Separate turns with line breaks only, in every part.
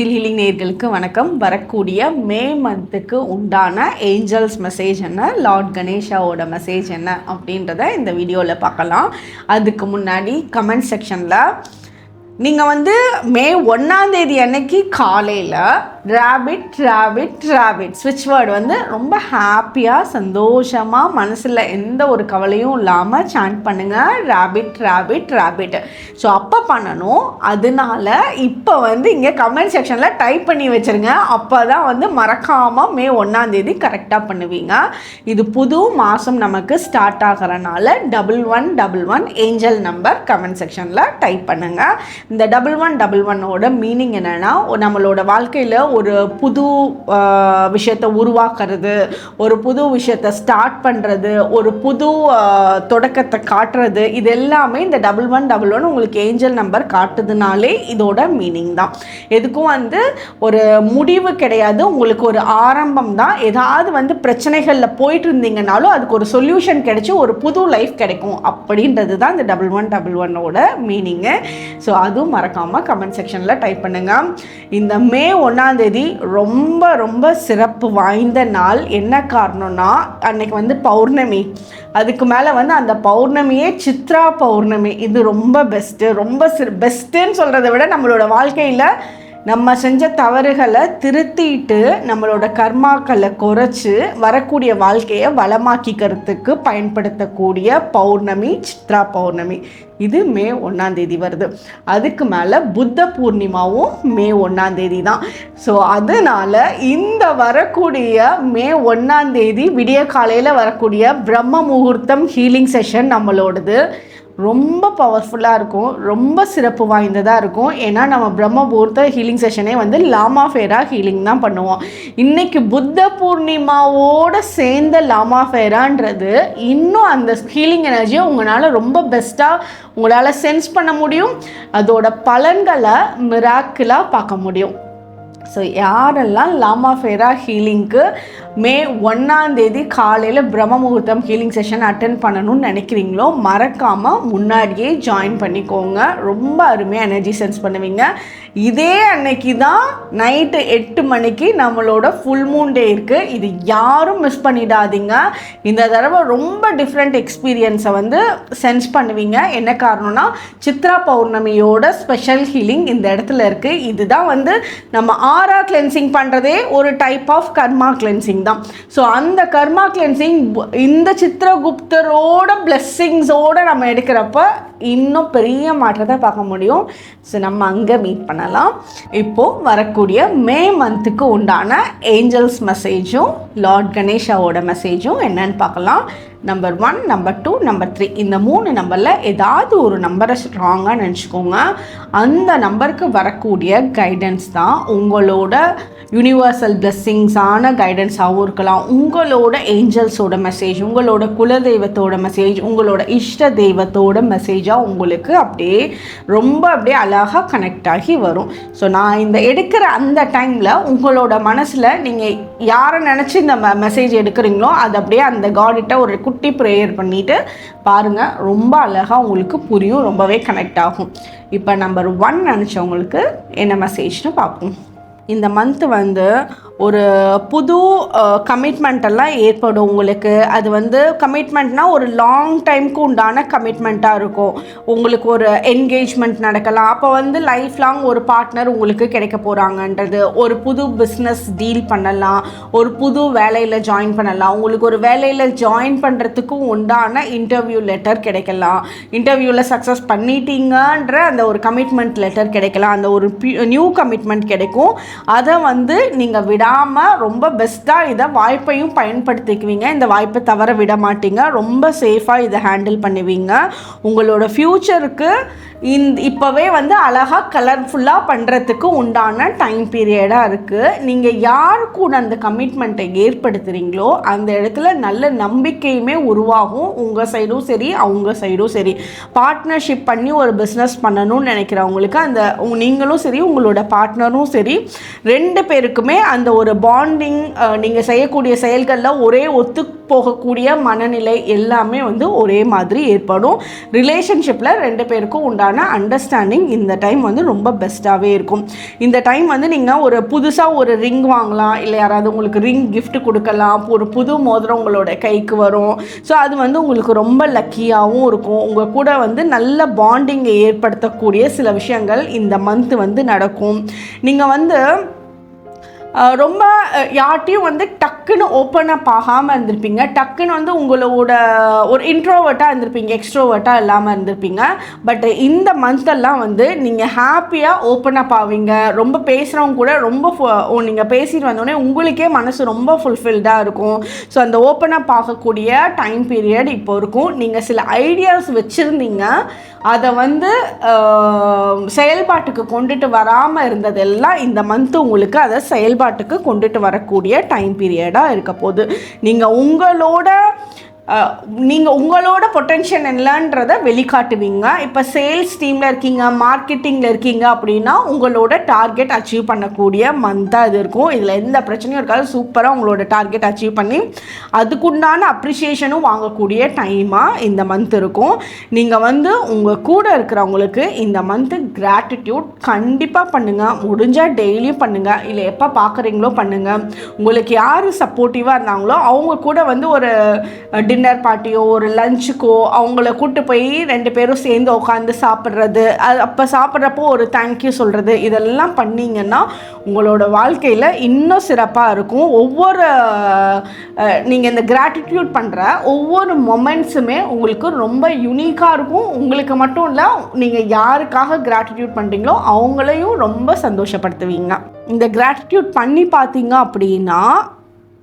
ஈஸில் healing நேயர்களுக்கு வணக்கம். வரக்கூடிய மே மந்த்துக்கு உண்டான ஏஞ்சல்ஸ் மெசேஜ் என்ன, லார்ட் கணேஷாவோட மெசேஜ் என்ன அப்படின்றத இந்த வீடியோவில் பார்க்கலாம். அதுக்கு முன்னாடி கமெண்ட் செக்ஷனில் நீங்கள் மே 1ஆம் தேதி அன்னைக்கு காலையில் ராபிட் ஸ்விட்ச் வேர்டு ரொம்ப ஹாப்பியாக சந்தோஷமாக மனசில் எந்த ஒரு கவலையும் இல்லாமல் சாண்ட் பண்ணுங்கள். ராபிட். ஸோ அப்போ பண்ணணும். அதனால இப்போ இங்கே கமெண்ட் செக்ஷனில் டைப் பண்ணி வச்சுருங்க. அப்போ தான் மறக்காமல் மே 1ஆம் தேதி கரெக்டாக பண்ணுவீங்க. இது புது மாதம் நமக்கு ஸ்டார்ட் ஆகிறனால 1111 ஏஞ்சல் நம்பர் கமெண்ட் செக்ஷனில் டைப் பண்ணுங்கள். இந்த 1111ஓட மீனிங் என்னென்னா, நம்மளோட வாழ்க்கையில் ஒரு புது விஷயத்தை உருவாக்குறது, ஒரு புது விஷயத்தை ஸ்டார்ட் பண்ணுறது, ஒரு புது தொடக்கத்தை காட்டுறது, இது எல்லாமே இந்த 1111 உங்களுக்கு ஏஞ்சல் நம்பர் காட்டுதுனாலே இதோட மீனிங் தான். எதுக்கும் ஒரு முடிவு கிடையாது, உங்களுக்கு ஒரு ஆரம்பம் தான். ஏதாவது பிரச்சனைகளில் போயிட்டு இருந்தீங்கன்னாலும் அதுக்கு ஒரு சொல்யூஷன் கிடைச்சி ஒரு புது லைஃப் கிடைக்கும் அப்படின்றது தான் இந்த 1111ஓட மீனிங்கு. ஸோ அதுவும் மறக்காமல் கமெண்ட் செக்ஷனில் டைப் பண்ணுங்கள். இந்த மே 1ஆம் தேதி ரொம்ப ரொம்ப சிறப்பு வாய்ந்த நாள். என்ன காரணம்னா, அன்னைக்கு பௌர்ணமி. அதுக்கு மேலே அந்த பௌர்ணமியே சித்ரா பௌர்ணமி. இது ரொம்ப பெஸ்ட்டு. ரொம்ப பெஸ்ட்டுன்னு சொல்கிறத விட நம்மளோட வாழ்க்கையில் நம்ம செஞ்ச தவறுகளை திருத்திட்டு நம்மளோட கர்மாக்களை குறைச்சி வரக்கூடிய வாழ்க்கையை வளமாக்கிக்கிறதுக்கு பயன்படுத்தக்கூடிய பௌர்ணமி சித்ரா பௌர்ணமி. இது மே 1ஆம் தேதி வருது. அதுக்கு மேலே புத்த பூர்ணிமாவும் மே 1ஆம் தேதி தான். ஸோ அதனால் இந்த வரக்கூடிய மே 1ஆம் தேதி விடிய காலையில் வரக்கூடிய பிரம்ம முகூர்த்தம் ஹீலிங் செஷன் நம்மளோடது ரொம்ப பவர்ஃபுல்லாக இருக்கும், ரொம்ப சிறப்பு வாய்ந்ததாக இருக்கும். ஏன்னா நம்ம பிரம்ம முகூர்த்த ஹீலிங் செஷனே லாமா ஃபேரா ஹீலிங் தான் பண்ணுவோம். இன்றைக்கி புத்த பூர்ணிமாவோடு சேர்ந்த லாமா ஃபேரான்றது இன்னும் அந்த ஹீலிங் எனர்ஜியை உங்களால் ரொம்ப பெஸ்ட்டாக உங்களால் சென்ஸ் பண்ண முடியும். அதோட பலன்களை மிராக்கிளாக பார்க்க முடியும். ஸோ யாரெல்லாம் லாமா ஃபேரா ஹீலிங்க்கு மே 1ஆம் தேதி காலையில் பிரம்ம முகூர்த்தம் ஹீலிங் செஷன் அட்டென்ட் பண்ணணும்னு நினைக்கிறீங்களோ மறக்காமல் முன்னாடியே ஜாயின் பண்ணிக்கோங்க. ரொம்ப அருமையாக எனர்ஜி சென்ஸ் பண்ணுவீங்க. இதே அன்னைக்கு தான் நைட்டு 8 மணிக்கு நம்மளோட ஃபுல் மூன் டே இருக்குது. இது யாரும் மிஸ் பண்ணிடாதீங்க. இந்த தடவை ரொம்ப டிஃப்ரெண்ட் எக்ஸ்பீரியன்ஸை சென்ஸ் பண்ணுவீங்க. என்ன காரணம்னா, சித்ரா பௌர்ணமியோட ஸ்பெஷல் ஹீலிங் இந்த இடத்துல இருக்குது. இதுதான் நம்ம ஆரா கிளென்சிங் பண்ணுறதே ஒரு டைப் ஆஃப் கர்மா கிளென்சிங் தான். ஸோ அந்த கர்மா கிளென்சிங் இந்த சித்ரகுப்தரோட பிளெஸ்ஸிங்ஸோடு நம்ம எடுக்கிறப்ப இன்னும் பெரிய மாற்றத்தை பார்க்க முடியும். ஸோ நம்ம அங்கே மீட் பண்ணலாம். இப்போது வரக்கூடிய மே மந்த்துக்கு உண்டான ஏஞ்சல்ஸ் மெசேஜும் லார்ட் கணேஷாவோட மெசேஜும் என்னன்னு பார்க்கலாம். நம்பர் 1, நம்பர் 2, நம்பர் 3 இந்த 3 நம்பரில் ஏதாவது ஒரு நம்பரை ஸ்ட்ராங்காக நினச்சிக்கோங்க. அந்த நம்பருக்கு வரக்கூடிய கைடன்ஸ் தான் உங்களோட யூனிவர்சல் பிளெஸ்ஸிங்ஸான கைடன்ஸாகவும் இருக்கலாம், உங்களோட ஏஞ்சல்ஸோட மெசேஜ், உங்களோட குலதெய்வத்தோட மெசேஜ், உங்களோட இஷ்ட தெய்வத்தோட மெசேஜாக உங்களுக்கு அப்படியே அழகாக கனெக்ட் ஆகி வரும். ஸோ நான் இந்த எடுக்கிற அந்த டைமில் உங்களோட மனசில் நீங்கள் யாரை நினச்சி இந்த மெசேஜ் எடுக்கிறீங்களோ அது அப்படியே அந்த காடிட்ட ஒரு குட்டி ப்ரேயர் பண்ணிவிட்டு பாருங்கள். ரொம்ப அழகாக உங்களுக்கு புரியும், ரொம்பவே கனெக்ட் ஆகும். இப்போ நம்பர் 1 நினச்சவங்களுக்கு என்ன மெசேஜ்னு பார்ப்போம். இந்த மந்த்து ஒரு புது கமிட்மெண்ட்டெல்லாம் ஏற்படும் உங்களுக்கு. அது கமிட்மெண்ட்னால் ஒரு லாங் டைமுக்கு உண்டான கமிட்மெண்ட்டாக இருக்கும். உங்களுக்கு ஒரு என்கேஜ்மெண்ட் நடக்கலாம். அப்போ லைஃப் லாங் ஒரு பார்ட்னர் உங்களுக்கு கிடைக்க போகிறாங்கன்றது, ஒரு புது பிஸ்னஸ் டீல் பண்ணலாம், ஒரு புது வேலையில் ஜாயின் பண்ணலாம். உங்களுக்கு ஒரு வேலையில் ஜாயின் பண்ணுறதுக்கும் உண்டான இன்டர்வியூ லெட்டர் கிடைக்கலாம். இன்டர்வியூவில் சக்ஸஸ் பண்ணிட்டீங்கன்ற அந்த ஒரு கமிட்மெண்ட் லெட்டர் கிடைக்கலாம். அந்த ஒரு நியூ கமிட்மெண்ட் கிடைக்கும். அதை நீங்கள் விடாமல் ரொம்ப பெஸ்ட்டாக இதை வாய்ப்பையும் பயன்படுத்திக்குவீங்க. இந்த வாய்ப்பை தவற விட மாட்டீங்க. ரொம்ப சேஃபாக இதை ஹேண்டில் பண்ணுவீங்க. உங்களோட ஃப்யூச்சருக்கு இப்போவே அழகாக கலர்ஃபுல்லாக பண்ணுறதுக்கு உண்டான டைம் பீரியடாக இருக்குது. நீங்கள் யார் கூட அந்த கமிட்மெண்ட்டை ஏற்படுத்துகிறீங்களோ அந்த இடத்துல நல்ல நம்பிக்கையுமே உருவாகும். உங்கள் சைடும் சரி, அவங்க சைடும் சரி. பார்ட்னர்ஷிப் பண்ணி ஒரு பிஸ்னஸ் பண்ணணும்னு நினைக்கிறவங்களுக்கு நீங்களும் சரி, உங்களோட பார்ட்னரும் சரி, 2 பேருக்குமே அந்த ஒரு பாண்டிங், நீங்கள் செய்யக்கூடிய செயல்களில் ஒரே ஒத்து போகக்கூடிய மனநிலை எல்லாமே வந்து ஒரே மாதிரி ஏற்படும். ரிலேஷன்ஷிப்பில் 2 பேருக்கும் உண்டான அண்டர்ஸ்டாண்டிங் இந்த டைம் வந்து ரொம்ப பெஸ்ட்டாகவே இருக்கும். இந்த டைம் வந்து நீங்கள் ஒரு புதுசாக ஒரு ரிங் வாங்கலாம், இல்லை யாராவது உங்களுக்கு ரிங் கிஃப்ட் கொடுக்கலாம், ஒரு புது மோதிரம் உங்களோட கைக்கு வரும். ஸோ அது வந்து உங்களுக்கு ரொம்ப லக்கியாகவும் இருக்கும். உங்கள் கூட வந்து நல்ல பாண்டிங்கை ஏற்படுத்தக்கூடிய சில விஷயங்கள் இந்த மந்த் வந்து நடக்கும். நீங்கள் வந்து ரொம்ப யார்ட்டையும் வந்து டக்குன்னு ஓப்பன் அப் ஆகாமல் இருந்திருப்பீங்க. டக்குன்னு வந்து உங்களோட ஒரு இன்ட்ரோவர்ட்டாக இருந்திருப்பீங்க, எக்ஸ்ட்ரோவர்ட்டாக இல்லாமல் இருந்திருப்பீங்க. பட் இந்த மந்த்தெல்லாம் வந்து நீங்கள் ஹாப்பியாக ஓப்பன் அப் ஆவீங்க. ரொம்ப பேசுகிறவங்க கூட ரொம்ப நீங்கள் பேசிட்டு வந்தோடனே உங்களுக்கே மனசு ரொம்ப ஃபுல்ஃபில்டாக இருக்கும். ஸோ அந்த ஓப்பன் அப் ஆகக்கூடிய டைம் பீரியட் இப்போ இருக்கும். நீங்கள் சில ஐடியாஸ் வச்சுருந்தீங்க, அதை வந்து செயல்பாட்டுக்கு கொண்டுட்டு வராமல் இருந்ததெல்லாம் இந்த மந்த்து உங்களுக்கு அதை செயல்பாட்டுக்கு கொண்டுட்டு வரக்கூடிய டைம் பீரியடாக இருக்க போகுது. நீங்கள் உங்களோட பொட்டென்ஷியல் என்னன்றதை வெளிக்காட்டுவீங்க. இப்போ சேல்ஸ் டீமில் இருக்கீங்க, மார்க்கெட்டிங்கில் இருக்கீங்க அப்படின்னா உங்களோட டார்கெட் அச்சீவ் பண்ணக்கூடிய மந்தாக இது இருக்கும். இதில் எந்த பிரச்சனையும் இருக்காது. சூப்பராக உங்களோட டார்கெட் அச்சீவ் பண்ணி அதுக்குண்டான அப்ரிஷியேஷனும் வாங்கக்கூடிய டைமாக இந்த மந்த் இருக்கும். நீங்கள் வந்து உங்கள் கூட இருக்கிறவங்களுக்கு இந்த மந்த்து கிராட்டிடியூட் கண்டிப்பாக பண்ணுங்கள். முடிஞ்சால் டெய்லியும் பண்ணுங்கள், இல்லை எப்போ பார்க்குறீங்களோ பண்ணுங்கள். உங்களுக்கு யார் சப்போர்ட்டிவாக இருந்தாங்களோ அவங்க கூட வந்து ஒரு டின்னர் பார்ட்டியோ ஒரு லஞ்சுக்கோ அவங்கள கூப்பிட்டு போய் 2 பேரும் சேர்ந்து உட்காந்து சாப்பிட்றது, அது அப்போ சாப்பிட்றப்போ ஒரு தேங்க்யூ சொல்கிறது, இதெல்லாம் பண்ணிங்கன்னா உங்களோட வாழ்க்கையில் இன்னும் சிறப்பாக இருக்கும். நீங்கள் இந்த கிராட்டிடியூட் பண்ணுற ஒவ்வொரு மொமெண்ட்ஸுமே உங்களுக்கு ரொம்ப யூனிக்காக இருக்கும். உங்களுக்கு மட்டும் இல்லை, நீங்கள் யாருக்காக கிராட்டிடியூட் பண்ணுறீங்களோ அவங்களையும் ரொம்ப சந்தோஷப்படுத்துவீங்க. இந்த கிராட்டிடியூட் பண்ணி பார்த்தீங்க அப்படின்னா,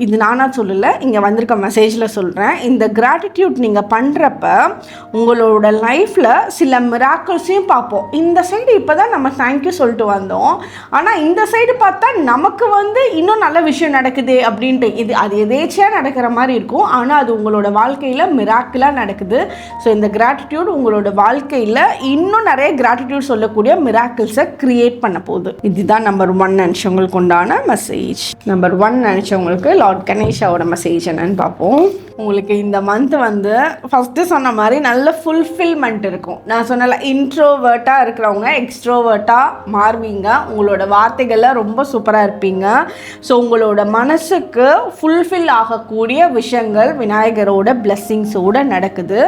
இது நானாக சொல்லலை, இங்கே வந்திருக்க மெசேஜில் சொல்கிறேன். இந்த கிராட்டிடியூட் நீங்கள் பண்ணுறப்ப உங்களோட லைஃப்பில் சில மிராக்கிள்ஸையும் பார்ப்போம். இந்த சைடு இப்போ தான் நம்ம தேங்க்யூ சொல்லிட்டு வந்தோம், ஆனால் இந்த சைடு பார்த்தா நமக்கு வந்து இன்னும் நல்ல விஷயம் நடக்குது அப்படின்ட்டு அது எதேச்சியாக நடக்கிற மாதிரி இருக்கும். ஆனால் அது உங்களோட வாழ்க்கையில் மிராக்கிளாக நடக்குது. ஸோ இந்த கிராட்டிடியூட் உங்களோட வாழ்க்கையில் இன்னும் நிறைய கிராட்டிடியூட் சொல்லக்கூடிய மிராக்கிள்ஸை க்ரியேட் பண்ண போகுது. இதுதான் நம்பர் 1 நினச்சவங்களுக்கு உண்டான மெசேஜ். நம்பர் 1 நினச்சவங்களுக்கு லார்ட் கணேஷாவோட மெசேஜ் என்னன்னு பார்ப்போம். உங்களுக்கு இந்த மந்த் வந்து ஃபஸ்ட்டு சொன்ன மாதிரி நல்ல ஃபுல்ஃபில்மெண்ட் இருக்கும். நான் சொன்னல, இன்ட்ரோவர்ட்டாக இருக்கிறவங்க எக்ஸ்ட்ரோவர்ட்டாக மாறுவீங்க. உங்களோட வார்த்தைகளில் ரொம்ப சூப்பராக இருப்பீங்க. ஸோ உங்களோட மனசுக்கு ஃபுல்ஃபில் ஆகக்கூடிய விஷயங்கள் விநாயகரோட பிளெஸ்ஸிங்ஸோடு நடக்குது.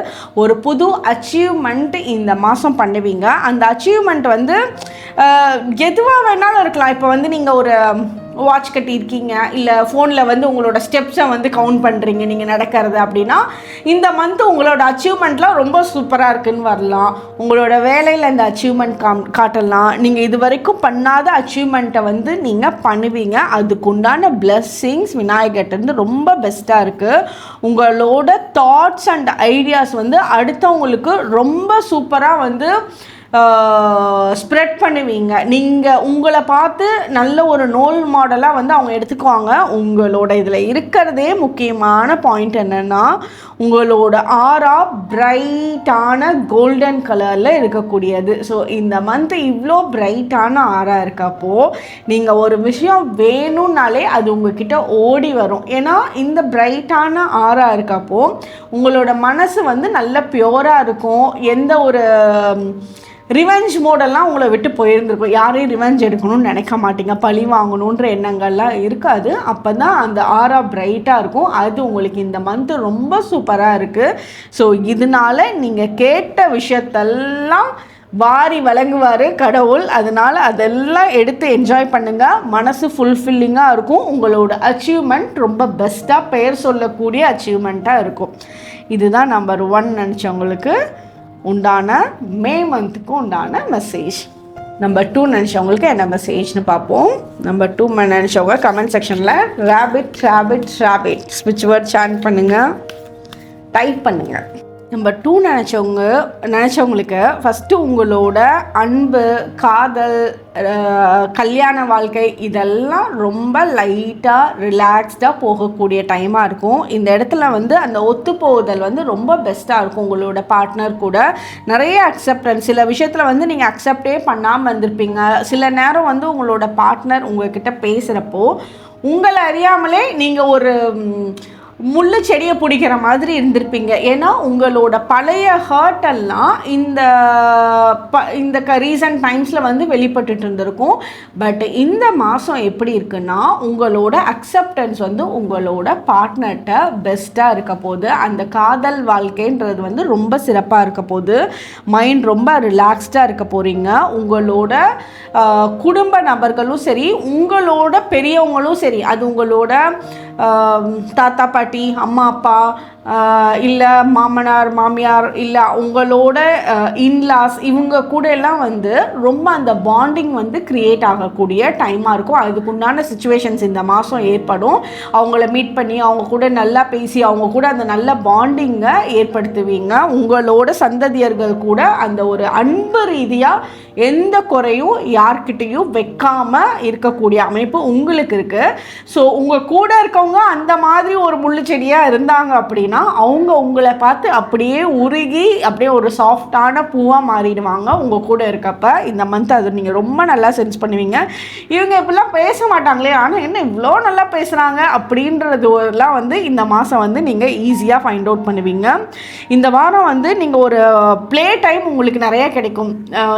ஒரு புது அச்சீவ்மெண்ட் இந்த மாதம் பண்ணுவீங்க. அந்த அச்சீவ்மெண்ட் வந்து எதுவாக வேணாலும் இருக்கலாம். இப்போ வந்து நீங்கள் ஒரு வாட்ச் கட்டியிருக்கீங்க, இல்லை ஃபோனில் வந்து உங்களோட ஸ்டெப்ஸை வந்து கவுண்ட் பண்ணுறீங்க நீங்கள் நடக்கிறது அப்படின்னா, இந்த மந்த் உங்களோட அச்சீவ்மெண்ட்லாம் ரொம்ப சூப்பராக இருக்குன்னு வரலாம். உங்களோட வேலையில் இந்த அச்சீவ்மெண்ட் காட்டலாம். நீங்கள் இது வரைக்கும் பண்ணாத அச்சீவ்மெண்ட்டை வந்து நீங்கள் பண்ணுவீங்க. அதுக்குண்டான பிளெஸ்ஸிங்ஸ் விநாயகர்கிட்டருந்து ரொம்ப பெஸ்ட்டாக இருக்குது. உங்களோட தாட்ஸ் அண்ட் ஐடியாஸ் வந்து அடுத்தவங்களுக்கு ரொம்ப சூப்பராக வந்து ஸ்ப்ரெட் பண்ணுவீங்க. நீங்கள் உங்களை பார்த்து நல்ல ஒரு ரோல் மாடலாக வந்து அவங்க எடுத்துக்குவாங்க. உங்களோட இதில் இருக்கிறதே முக்கியமான பாயிண்ட் என்னென்னா, உங்களோட ஆரா பிரைட்டான கோல்டன் கலரில் இருக்கக்கூடியது. ஸோ இந்த மந்த் இவ்வளோ பிரைட்டான ஆரா இருக்கப்போ நீங்கள் ஒரு விஷயம் வேணும்னாலே அது உங்ககிட்ட ஓடி வரும். ஏன்னா இந்த பிரைட்டான ஆரா இருக்கப்போ உங்களோட மனசு வந்து நல்ல பியூராக இருக்கும். எந்த ஒரு ரிவெஞ்ச் மோடெல்லாம் உங்களை விட்டு போயிருந்துருக்கும். யாரையும் ரிவெஞ்ச் எடுக்கணும்னு நினைக்க மாட்டீங்க, பழி வாங்கணுன்ற எண்ணங்கள்லாம் இருக்காது. அப்போ தான் அந்த ஆரா பிரைட்டாக இருக்கும். அது உங்களுக்கு இந்த மந்த்து ரொம்ப சூப்பராக இருக்குது. ஸோ இதனால் நீங்கள் கேட்ட விஷயத்தெல்லாம் வாரி வழங்குவார் கடவுள். அதனால் அதெல்லாம் எடுத்து என்ஜாய் பண்ணுங்கள். மனசு ஃபுல்ஃபில்லிங்காக இருக்கும். உங்களோட அச்சீவ்மெண்ட் ரொம்ப பெஸ்ட்டாக பெயர் சொல்லக்கூடிய அச்சீவ்மெண்ட்டாக இருக்கும். இதுதான் நம்பர் 1 நினச்சவங்களுக்கு உண்டான மே மந்த்துக்கு உண்டான மெசேஜ். நம்பர் 2 நினச்சவங்களுக்கு என்ன மெசேஜ்னு பார்ப்போம். நம்பர் 2 நினச்சவங்க கமெண்ட் செக்ஷனில் ராபிட் ஸ்விட்ச் வேர்ட் சாண்ட் பண்ணுங்கள், டைப் பண்ணுங்கள். நம்பர் 2 நினச்சவங்களுக்கு ஃபஸ்ட்டு உங்களோட அன்பு, காதல், கல்யாண வாழ்க்கை இதெல்லாம் ரொம்ப லைட்டாக ரிலாக்ஸ்டாக போகக்கூடிய டைமாக இருக்கும். இந்த இடத்துல வந்து அந்த ஒத்துப்போகுதல் வந்து ரொம்ப பெஸ்ட்டாக இருக்கும். உங்களோட பார்ட்னர் கூட நிறைய அக்செப்டன்ஸ், சில விஷயத்தில் வந்து நீங்கள் அக்செப்டே பண்ணாமல் வந்திருப்பீங்க. சில நேரம் வந்து உங்களோட பார்ட்னர் உங்கள்கிட்ட பேசுகிறப்போ உங்களை அறியாமலே நீங்கள் ஒரு முள்ளு செடியை பிடிக்கிற மாதிரி இருந்திருப்பீங்க. ஏன்னா உங்களோட பழைய ஹர்ட்டெல்லாம் இந்த ரீசன்ட் டைம்ஸில் வந்து வெளிப்பட்டுட்டு இருந்திருக்கும். பட் இந்த மாதம் எப்படி இருக்குன்னா, உங்களோட அக்செப்டன்ஸ் வந்து உங்களோட பார்ட்னர்கிட்ட பெஸ்ட்டாக இருக்க போது. அந்த காதல் வாழ்க்கைன்றது வந்து ரொம்ப சிறப்பாக இருக்க போது. மைண்ட் ரொம்ப ரிலாக்ஸ்டாக இருக்க போகிறீங்க. உங்களோட குடும்ப நபர்களும் சரி, உங்களோட பெரியவங்களும் சரி, அது உங்களோட தாத்தா பாட்டி, அம்மா அப்பா, இல்லை மாமனார் மாமியார், இல்லை உங்களோட இன்லாஸ், இவங்க கூட எல்லாம் வந்து ரொம்ப அந்த பாண்டிங் வந்து க்ரியேட் ஆகக்கூடிய டைமாக இருக்கும். அதுக்குண்டான சுச்சுவேஷன்ஸ் இந்த மாதம் ஏற்படும். அவங்கள மீட் பண்ணி அவங்க கூட நல்லா பேசி அவங்க கூட அந்த நல்ல பாண்டிங்கை ஏற்படுத்துவீங்க. உங்களோட சந்ததியர்கள் கூட அந்த ஒரு அன்பு ரீதியாக எந்த குறையும் யார்கிட்டையும் வைக்காமல் இருக்கக்கூடிய அமைப்பு உங்களுக்கு இருக்குது. ஸோ உங்கள் கூட இருக்கவங்க அந்த மாதிரி ஒரு முள்ளு செடியாக இருந்தாங்க அப்படின்னா அவங்க உங்களை பார்த்து அப்படியே உருகி அப்படியே ஒரு சாஃப்டான பூவாக மாறிடுவாங்க உங்கள் கூட இருக்கப்ப. இந்த மந்த் அது நீங்கள் ரொம்ப நல்லா சென்ஸ் பண்ணுவீங்க. இவங்க இப்படிலாம் பேச மாட்டாங்களே, ஆனால் என்ன இவ்வளோ நல்லா பேசுகிறாங்க அப்படின்றதுலாம் வந்து இந்த மாதம் வந்து நீங்கள் ஈஸியாக ஃபைண்ட் அவுட் பண்ணுவீங்க. இந்த வாரம் வந்து நீங்கள் ஒரு ப்ளே டைம் உங்களுக்கு நிறைய கிடைக்கும்.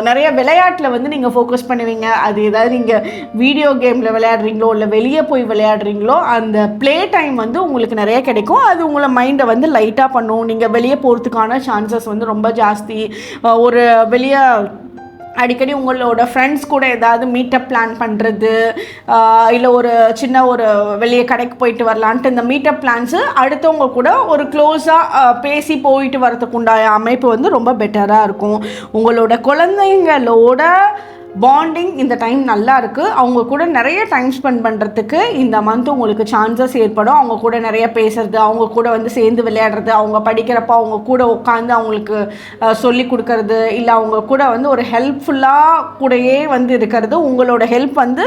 நிறைய விளையாட்டில் வந்து நீங்கள் ஃபோக்கஸ் பண்ணுவீங்க. அது ஏதாவது நீங்கள் வீடியோ கேமில் விளையாடுறீங்களோ இல்லை வெளியே போய் விளையாடுறீங்களோ, அந்த ப்ளே டைம் வந்து உங்களுக்கு நிறைய கிடைக்கும். அது உங்களை மைண்டை வந்து லைட்டாக பண்ணும். நீங்கள் வெளியே போகிறதுக்கான சான்சஸ் வந்து ரொம்ப ஜாஸ்தி. ஒரு வெளியே அடிக்கடி உங்களோட ஃப்ரெண்ட்ஸ் கூட ஏதாவது மீட்டப் பிளான் பண்ணுறது, இல்லை ஒரு சின்ன ஒரு வெளியே கடைக்கு போயிட்டு வரலான்ட்டு இந்த மீட்டப் பிளான்ஸு அடுத்தவங்க கூட ஒரு க்ளோஸாக பேசி போயிட்டு வரதுக்கு உண்டான அமைப்பு வந்து ரொம்ப பெட்டராக இருக்கும். உங்களோட குழந்தைங்களோட பாண்டிங் இந்த டைம் நல்லா இருக்குது. அவங்க கூட நிறைய டைம் ஸ்பெண்ட் பண்ணுறதுக்கு இந்த மந்த் உங்களுக்கு சான்சஸ் ஏற்படும். அவங்க கூட நிறைய பேசுறது, அவங்க கூட வந்து சேர்ந்து விளையாடுறது, அவங்க படிக்கிறப்ப அவங்க கூட உட்காந்து அவங்களுக்கு சொல்லி கொடுக்கறது, இல்லை அவங்க கூட வந்து ஒரு ஹெல்ப்ஃபுல்லாக கூடயே வந்து இருக்கிறது. உங்களோட ஹெல்ப் வந்து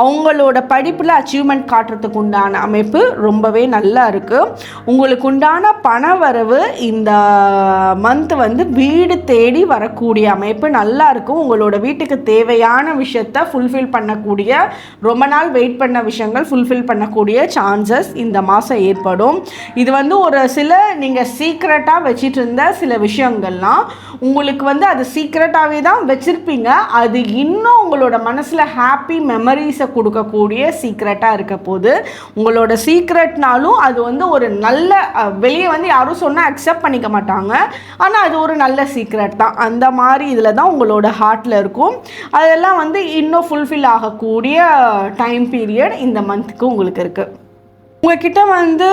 அவங்களோட படிப்பில் அச்சீவ்மெண்ட் காட்டுறதுக்கு உண்டான அமைப்பு ரொம்பவே நல்லா இருக்குது. உங்களுக்கு உண்டான பண வரவு இந்த மந்த் வந்து வீடு தேடி வரக்கூடிய அமைப்பு நல்லா இருக்கும். உங்களோட வீட்டுக்கு தேவையான விஷயத்தை ஃபுல்ஃபில் பண்ணக்கூடிய, ரொம்ப நாள் வெயிட் பண்ண விஷயங்கள் ஃபுல்ஃபில் பண்ணக்கூடிய சான்சஸ் இந்த மாதம் ஏற்படும். இது வந்து ஒரு சில நீங்கள் சீக்ரெட்டாக வச்சிட்டு இருந்த சில விஷயங்கள்லாம் உங்களுக்கு வந்து அது சீக்ரெட்டாகவே தான் வச்சுருப்பீங்க. அது இன்னும் உங்களோட மனசில் ஹாப்பி மெமரிஸை கொடுக்கக்கூடிய சீக்ரெட்டாக இருக்க போது. உங்களோட சீக்ரெட்னாலும் அது வந்து ஒரு நல்ல வெளியே வந்து யாரும் சொன்னால் அக்செப்ட் பண்ணிக்க மாட்டாங்க, ஆனால் அது ஒரு நல்ல சீக்ரெட் தான். அந்த மாதிரி இதில் தான் உங்களோட ஹார்ட்டில் இருக்கும். அதெல்லாம் வந்து இன்னும் ஃபுல்ஃபில் ஆகக்கூடிய டைம் பீரியட் இந்த மந்த்துக்கு உங்களுக்கு இருக்குது. உங்ககிட்ட வந்து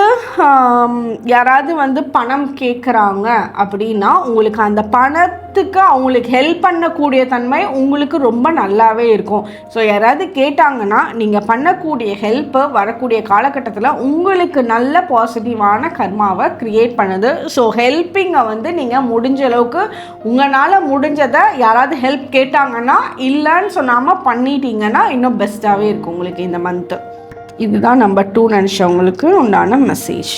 யாராவது வந்து பணம் கேட்குறாங்க அப்படின்னா உங்களுக்கு அந்த பணத்துக்கு அவங்களுக்கு ஹெல்ப் பண்ணக்கூடிய தன்மை உங்களுக்கு ரொம்ப நல்லாவே இருக்கும். ஸோ யாராவது கேட்டாங்கன்னா நீங்கள் பண்ணக்கூடிய ஹெல்ப்பு வரக்கூடிய காலகட்டத்தில் உங்களுக்கு நல்ல பாசிட்டிவான கர்மாவை க்ரியேட் பண்ணுது. ஸோ ஹெல்ப்பிங்கை வந்து நீங்கள் முடிஞ்ச அளவுக்கு உங்களால் முடிஞ்சதை யாராவது ஹெல்ப் கேட்டாங்கன்னா இல்லைன்னு சொன்னாமல் பண்ணிட்டீங்கன்னா இன்னும் பெஸ்ட்டாகவே இருக்கும் உங்களுக்கு இந்த மந்த்து. இதுதான் நம்பர் 2 நினச்சவங்களுக்கு உண்டான மெசேஜ்.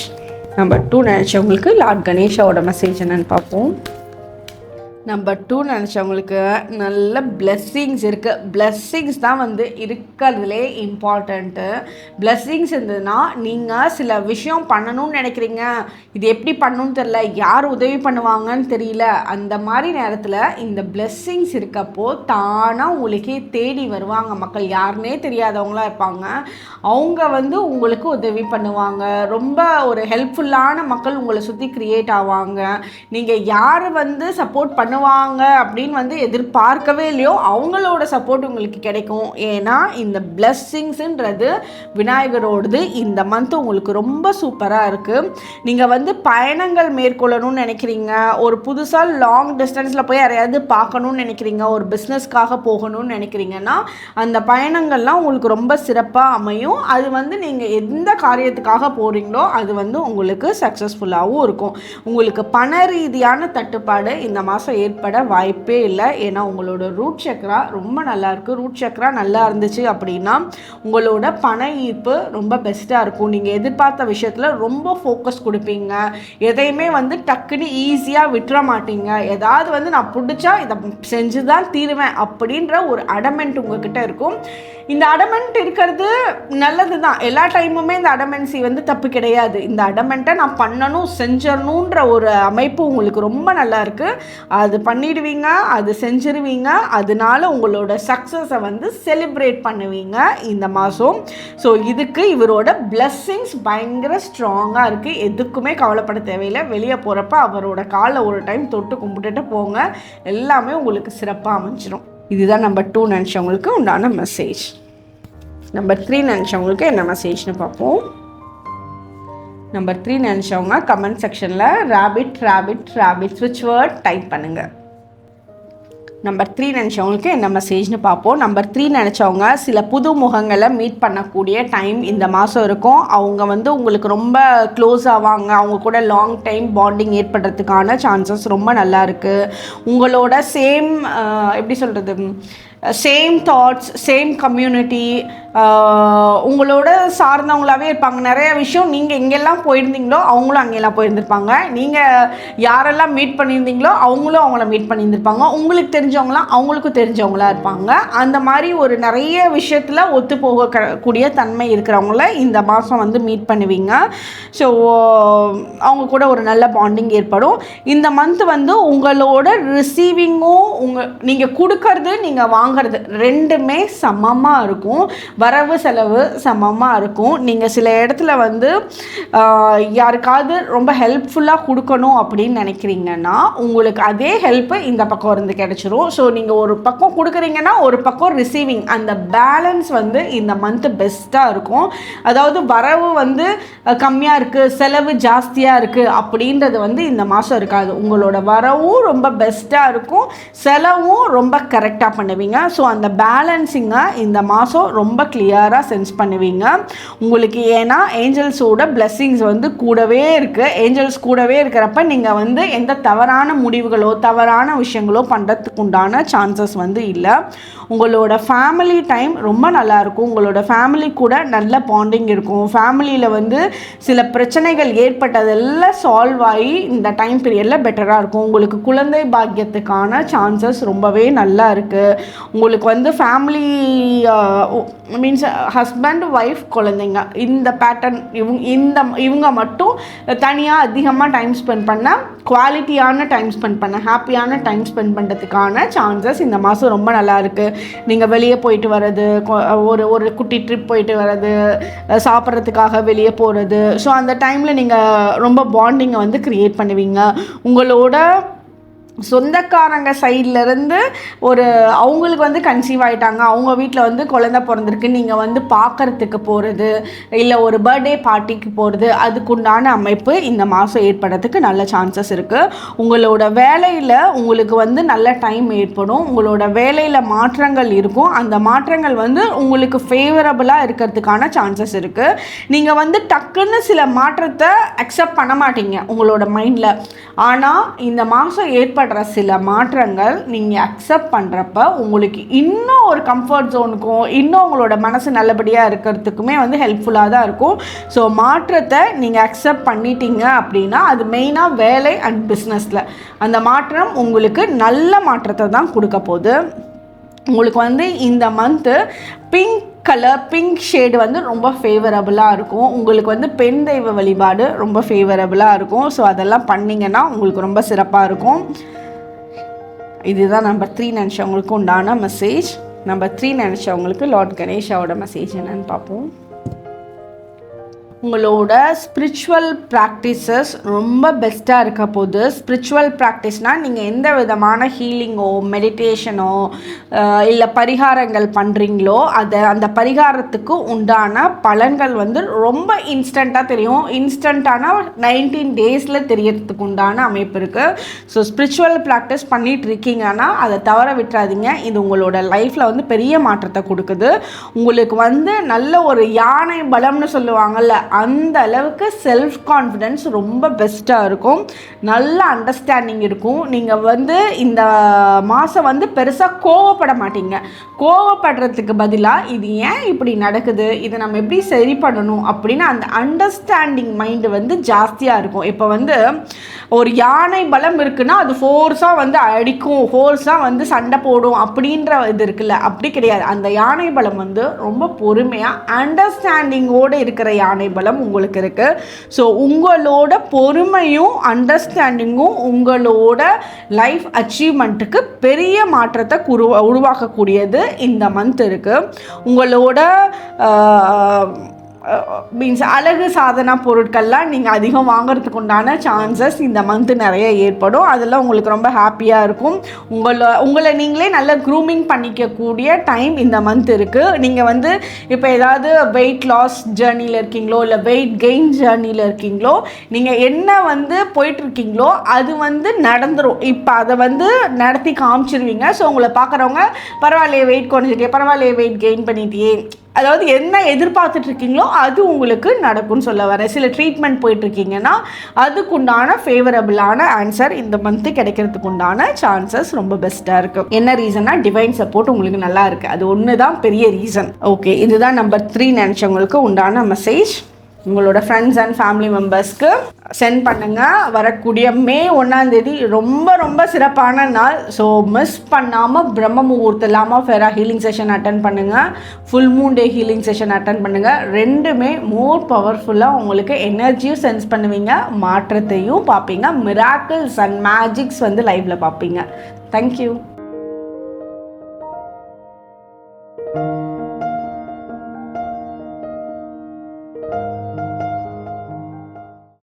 நம்பர் 2 நினச்சவங்களுக்கு லார்ட் கணேஷாவோட மெசேஜ் என்னன்னு பார்ப்போம். நம்பர் 2 நினச்சவங்களுக்கு நல்ல பிளெஸ்ஸிங்ஸ் இருக்குது. பிளெஸ்ஸிங்ஸ் தான் வந்து இருக்கிறதுலே இம்பார்ட்டண்ட்டு. பிளெஸ்ஸிங்ஸ் இருந்ததுன்னா நீங்கள் சில விஷயம் பண்ணணும்னு நினைக்கிறீங்க, இது எப்படி பண்ணணும்னு தெரியல, யார் உதவி பண்ணுவாங்கன்னு தெரியல, அந்த மாதிரி நேரத்தில் இந்த பிளெஸ்ஸிங்ஸ் இருக்கப்போ தானாக உங்களுக்கே தேடி வருவாங்க மக்கள். யாருன்னே தெரியாதவங்களாம் இருப்பாங்க, அவங்க வந்து உங்களுக்கு உதவி பண்ணுவாங்க. ரொம்ப ஒரு ஹெல்ப்ஃபுல்லான மக்கள் உங்களை சுற்றி க்ரியேட் ஆவாங்க. நீங்கள் யார் வந்து சப்போர்ட் பண்ணுவாங்க அப்படின்னு வந்து எதிர்பார்க்கவே இல்லையோ அவங்களோட சப்போர்ட் உங்களுக்கு கிடைக்கும். ஏன்னா இந்த பிளெஸ்ஸிங்ஸ்ன்றது விநாயகரோடது இந்த மந்த் உங்களுக்கு ரொம்ப சூப்பராக இருக்குது. நீங்கள் வந்து பயணங்கள் மேற்கொள்ளணும்னு நினைக்கிறீங்க, ஒரு புதுசாக லாங் டிஸ்டன்ஸில் போய் யாரையாவது பார்க்கணுன்னு நினைக்கிறீங்க, ஒரு பிஸ்னஸ்க்காக போகணும்னு நினைக்கிறீங்கன்னா அந்த பயணங்கள்லாம் உங்களுக்கு ரொம்ப சிறப்பாக அமையும். அது வந்து நீங்கள் எந்த காரியத்துக்காக போகிறீங்களோ அது வந்து உங்களுக்கு சக்ஸஸ்ஃபுல்லாகவும் இருக்கும். உங்களுக்கு பண ரீதியான தட்டுப்பாடு இந்த மாதம் ஏற்பட வாய்ப்பே இல்லை. ஏன்னா உங்களோட ரூட் சக்ரா ரொம்ப நல்லா இருக்குது. ரூட் சக்ரா நல்லா இருந்துச்சு அப்படின்னா உங்களோட பண ஈர்ப்பு ரொம்ப பெஸ்ட்டாக இருக்கும். நீங்கள் எதிர்பார்த்த விஷயத்தில் ரொம்ப ஃபோக்கஸ் கொடுப்பீங்க. எதையுமே வந்து டக்குன்னு ஈஸியாக விட்டுற மாட்டீங்க. ஏதாவது வந்து நான் பிடிச்சா இதை செஞ்சு தான் தீருவேன் அப்படின்ற ஒரு அடமெண்ட் உங்ககிட்ட இருக்கும். இந்த அடமெண்ட் இருக்கிறது நல்லது தான். எல்லா டைமுமே இந்த அடமென்சி வந்து தப்பு கிடையாது. இந்த அடமெண்ட்டை நான் பண்ணணும் செஞ்சிடணுன்ற ஒரு அமைப்பு உங்களுக்கு ரொம்ப நல்லா இருக்குது. அது பண்ணிடுவீங்க, அது செஞ்சிருவீங்க. அதனால உங்களோட சக்ஸஸை வந்து செலிப்ரேட் பண்ணுவீங்க இந்த மாதம். ஸோ இதுக்கு இவரோட பிளெஸ்ஸிங்ஸ் பயங்கர ஸ்ட்ராங்காக இருக்குது. எதுக்குமே கவலைப்பட தேவையில்லை. வெளியே போகிறப்ப அவரோட காலை ஒரு டைம் தொட்டு கும்பிட்டுட்டு போங்க. எல்லாமே உங்களுக்கு சிறப்பாக அமைஞ்சிடும். இதுதான் நம்பர் 2 நினச்சவங்களுக்கு உண்டான மெசேஜ். நம்பர் 3 நினச்சவங்களுக்கு என்ன மெசேஜ்னு பார்ப்போம். நம்பர் 3 நினச்சவங்க கமெண்ட் செக்ஷனில் ராபிட் ஸ்விட்ச் வேர்ட் டைப் பண்ணுங்கள். நம்பர் 3 நினச்சவங்களுக்கு என்ன மெசேஜ்னு பார்ப்போம். நம்பர் 3 நினச்சவங்க சில புது முகங்களை மீட் பண்ணக்கூடிய டைம் இந்த மாதம் இருக்கும். அவங்க வந்து உங்களுக்கு ரொம்ப க்ளோஸ் ஆவாங்க. அவங்க கூட லாங் டைம் பாண்டிங் ஏற்படுறதுக்கான சான்சஸ் ரொம்ப நல்லா இருக்குது. உங்களோட எப்படி சொல்கிறது, சேம் தாட்ஸ், சேம் கம்யூனிட்டி, உங்களோட சார்ந்தவங்களாகவே இருப்பாங்க. நிறைய விஷயம் நீங்கள் எங்கெல்லாம் போயிருந்தீங்களோ அவங்களும் அங்கெல்லாம் போயிருந்திருப்பாங்க. நீங்கள் யாரெல்லாம் மீட் பண்ணியிருந்தீங்களோ அவங்களும் அவங்கள மீட் பண்ணியிருந்திருப்பாங்க. உங்களுக்கு தெரிஞ்சவங்களாம் அவங்களுக்கும் தெரிஞ்சவங்களாக இருப்பாங்க. அந்த மாதிரி ஒரு நிறைய விஷயத்தில் ஒத்து போகக்கூடிய தன்மை இருக்கிறவங்கள இந்த மாதம் வந்து மீட் பண்ணுவீங்க. ஸோ அவங்க கூட ஒரு நல்ல பாண்டிங் ஏற்படும். இந்த மந்த் வந்து உங்களோட ரிசீவிங்கும் நீங்கள் கொடுக்கறது நீங்கள் வாங்கிறது ரெண்டுமே சமமாக இருக்கும். வரவு செலவு சமமாக இருக்கும். நீங்கள் சில இடத்துல வந்து யாருக்காவது ரொம்ப ஹெல்ப்ஃபுல்லாக கொடுக்கணும் அப்படின்னு நினைக்கிறீங்கன்னா உங்களுக்கு அதே ஹெல்ப்பு இந்த பக்கம் இருந்து கிடச்சிரும். ஸோ நீங்கள் ஒரு பக்கம் கொடுக்குறீங்கன்னா ஒரு பக்கம் ரிசீவிங், அந்த பேலன்ஸ் வந்து இந்த மந்த்து பெஸ்ட்டாக இருக்கும். அதாவது வரவு வந்து கம்மியாக இருக்குது, செலவு ஜாஸ்தியாக இருக்குது அப்படின்றது வந்து இந்த மாதம் இருக்காது. உங்களோட வரவும் ரொம்ப பெஸ்ட்டாக இருக்கும், செலவும் ரொம்ப கரெக்டாக பண்ணுவீங்க. ஸோ அந்த பேலன்ஸிங்கை இந்த மாதம் ரொம்ப கிளியராக சென்ஸ் பண்ணுவீங்க உங்களுக்கு. ஏன்னா ஏஞ்சல்ஸோட பிளெஸ்ஸிங்ஸ் வந்து கூடவே இருக்குது. ஏஞ்சல்ஸ் கூடவே இருக்கிறப்ப நீங்கள் வந்து எந்த தவறான முடிவுகளோ தவறான விஷயங்களோ பண்ணுறதுக்கு உண்டான சான்சஸ் வந்து இல்லை. உங்களோட ஃபேமிலி டைம் ரொம்ப நல்லாயிருக்கும். உங்களோட ஃபேமிலி கூட நல்ல பாண்டிங் இருக்கும். ஃபேமிலியில் வந்து சில பிரச்சனைகள் ஏற்பட்டதெல்லாம் சால்வ் ஆகி இந்த டைம் பீரியடில் பெட்டராக இருக்கும். உங்களுக்கு குழந்தை பாக்கியத்துக்கான சான்சஸ் ரொம்பவே நல்லா இருக்குது. உங்களுக்கு வந்து ஃபேமிலி மீன்ஸ் ஹஸ்பண்ட் ஒய்ஃப் குழந்தைங்க இந்த பேட்டர்ன் இவங்க மட்டும் தனியாக அதிகமாக டைம் ஸ்பெண்ட் பண்ண, குவாலிட்டியான டைம் ஸ்பெண்ட் பண்ண, ஹாப்பியான டைம் ஸ்பெண்ட் பண்ணுறதுக்கான சான்சஸ் இந்த மாதம் ரொம்ப நல்லா இருக்குது. நீங்கள் வெளியே போயிட்டு வர்றது, ஒரு குட்டி ட்ரிப் போயிட்டு வர்றது, சாப்பிட்றதுக்காக வெளியே போகிறது. ஸோ அந்த டைமில் நீங்கள் ரொம்ப பாண்டிங்கை வந்து க்ரியேட் பண்ணுவீங்க. உங்களோட சொந்தக்காரங்க சைட்லேருந்து அவங்களுக்கு வந்து கன்சீவ் ஆகிட்டாங்க, அவங்க வீட்டில் வந்து குழந்தை பிறந்திருக்கு, நீங்கள் வந்து பார்க்குறதுக்கு போகிறது, இல்லை ஒரு பர்த்டே பார்ட்டிக்கு போகிறது, அதுக்குண்டான அமைப்பு இந்த மாதம் ஏற்படுறதுக்கு நல்ல சான்சஸ் இருக்குது. உங்களோட வேலையில் உங்களுக்கு வந்து நல்ல டைம் ஏற்படும். உங்களோட வேலையில் மாற்றங்கள் இருக்கும். அந்த மாற்றங்கள் வந்து உங்களுக்கு ஃபேவரபுளாக இருக்கிறதுக்கான சான்சஸ் இருக்குது. நீங்கள் வந்து டக்குன்னு சில மாற்றத்தை அக்செப்ட் பண்ண மாட்டீங்க உங்களோட மைண்டில். ஆனால் இந்த மாதம் ஏற்படுற சில மாற்றங்கள் நீங்கள் அக்செப்ட் பண்ணுறப்ப உங்களுக்கு இன்னும் ஒரு கம்ஃபர்ட் ஜோனுக்கும் இன்னும் உங்களோட மனசு நல்லபடியாக இருக்கிறதுக்குமே வந்து ஹெல்ப்ஃபுல்லாக தான் இருக்கும். ஸோ மாற்றத்தை நீங்கள் அக்செப்ட் பண்ணிட்டீங்க அப்படின்னா அது மெயினாக வேலை அண்ட் பிஸ்னஸில் அந்த மாற்றம் உங்களுக்கு நல்ல மாற்றத்தை தான் கொடுக்க போகுது. உங்களுக்கு வந்து இந்த மந்த்து பிங்க் ஷேடு வந்து ரொம்ப ஃபேவரபுளாக இருக்கும். உங்களுக்கு வந்து பெண் தெய்வ வழிபாடு ரொம்ப ஃபேவரபுளாக இருக்கும். ஸோ அதெல்லாம் பண்ணிங்கன்னா உங்களுக்கு ரொம்ப சிறப்பாக இருக்கும். இதுதான் நம்பர் 3 நினச்சவங்களுக்கு உண்டான மெசேஜ். நம்பர் 3 நினச்சவங்களுக்கு லார்ட் கணேஷாவோட மெசேஜ் என்னன்னு பார்ப்போம். உங்களோட ஸ்பிரிச்சுவல் ப்ராக்டிசஸ் ரொம்ப பெஸ்ட்டாக இருக்க போது. ஸ்பிரிச்சுவல் ப்ராக்டிஸ்னால் நீங்கள் எந்த விதமான ஹீலிங்கோ மெடிடேஷனோ இல்லை பரிகாரங்கள் பண்ணுறீங்களோ அந்த பரிகாரத்துக்கு உண்டான பலன்கள் வந்து ரொம்ப இன்ஸ்டண்ட்டாக தெரியும். இன்ஸ்டண்ட்டான 19 டேஸில் தெரியறதுக்கு உண்டான அமைப்பு இருக்குது. ஸோ ஸ்பிரிச்சுவல் ப்ராக்டிஸ் பண்ணிகிட்டு இருக்கீங்கன்னா அதை தவற விட்டுறாதீங்க. இது உங்களோட லைஃப்பில் வந்து பெரிய மாற்றத்தை கொடுக்குது. உங்களுக்கு வந்து நல்ல ஒரு யானை பலம்னு சொல்லுவாங்கள்ல, அந்த அளவுக்கு செல்ஃப் கான்ஃபிடென்ஸ் ரொம்ப பெஸ்ட்டாக இருக்கும். நல்ல அண்டர்ஸ்டாண்டிங் இருக்கும். நீங்கள் வந்து இந்த மாதம் வந்து பெருசாக கோவப்பட மாட்டீங்க. கோவப்படுறதுக்கு பதிலாக இது ஏன் இப்படி நடக்குது, இதை நம்ம எப்படி சரி பண்ணணும் அப்படின்னு அந்த அண்டர்ஸ்டாண்டிங் மைண்டு வந்து ஜாஸ்தியாக இருக்கும். இப்போ வந்து ஒரு யானை பலம் இருக்குன்னா அது ஃபோர்ஸாக வந்து அடிக்கும், ஃபோர்ஸாக வந்து சண்டை போடும் அப்படின்ற இது இருக்குல்ல, அப்படி கிடையாது. அந்த யானை பலம் வந்து ரொம்ப பொறுமையாக அண்டர்ஸ்டாண்டிங்கோடு இருக்கிற யானை பலம் உங்களுக்கு இருக்குது. ஸோ உங்களோட பொறுமையும் அண்டர்ஸ்டாண்டிங்கும் உங்களோட லைஃப் அச்சீவ்மெண்ட்டுக்கு பெரிய மாற்றத்தை உருவாக்கக்கூடியது இந்த மந்த் இருக்குது. உங்களோட மீன்ஸ் அழகு சாதனா பொருட்கள்லாம் நீங்கள் அதிகம் வாங்கிறதுக்கு உண்டான சான்சஸ் இந்த மந்த்து நிறைய ஏற்படும். அதெல்லாம் உங்களுக்கு ரொம்ப ஹாப்பியாக இருக்கும். உங்களை நீங்களே நல்ல க்ரூமிங் பண்ணிக்கக்கூடிய டைம் இந்த மந்த் இருக்குது. நீங்கள் வந்து இப்போ ஏதாவது வெயிட் லாஸ் ஜேர்னியில் இருக்கீங்களோ இல்லை வெயிட் கெயின் ஜேர்னியில் இருக்கீங்களோ, நீங்கள் என்ன வந்து போயிட்டுருக்கீங்களோ அது வந்து நடந்துடும். இப்போ அதை வந்து நடத்தி காமிச்சிருவீங்க. ஸோ உங்களை பார்க்குறவங்க பரவாயில்லையே வெயிட் குறைஞ்சிட்டே, பரவாயில்லையே வெயிட் கெயின் பண்ணிட்டியே, அதாவது என்ன எதிர்பார்த்துட்ருக்கீங்களோ அது உங்களுக்கு நடக்கும்னு சொல்ல வரேன். சில ட்ரீட்மெண்ட் போயிட்டுருக்கீங்கன்னா அதுக்குண்டான ஃபேவரபிளான ஆன்சர் இந்த மந்த்து கிடைக்கிறதுக்கு உண்டான சான்சஸ் ரொம்ப பெஸ்ட்டாக இருக்குது. என்ன ரீசன்னா டிவைன் சப்போர்ட் உங்களுக்கு நல்லா இருக்குது. அது ஒன்று தான் பெரிய ரீசன். ஓகே, இதுதான் நம்பர் 3 நினச்சவங்களுக்கு உண்டான மெசேஜ். உங்களோட ஃப்ரெண்ட்ஸ் அண்ட் ஃபேமிலி மெம்பர்ஸ்க்கு சென்ட் பண்ணுங்கள். வரக்கூடிய மே 1 ரொம்ப ரொம்ப சிறப்பான நாள். ஸோ மிஸ் பண்ணாமல் பிரம்ம முகூர்த்த லாமா ஃபெரா ஹீலிங் செஷன் அட்டன் பண்ணுங்கள். Full moon day healing session attend பண்ணுங்கள். ரெண்டுமே மோர் பவர்ஃபுல்லாக உங்களுக்கு எனர்ஜியும் சென்ஸ் பண்ணுவீங்க, மாற்றத்தையும் பார்ப்பீங்க, மிராக்கிள்ஸ் அண்ட் மேஜிக்ஸ் வந்து லைவில் பார்ப்பீங்க. தேங்க்யூ.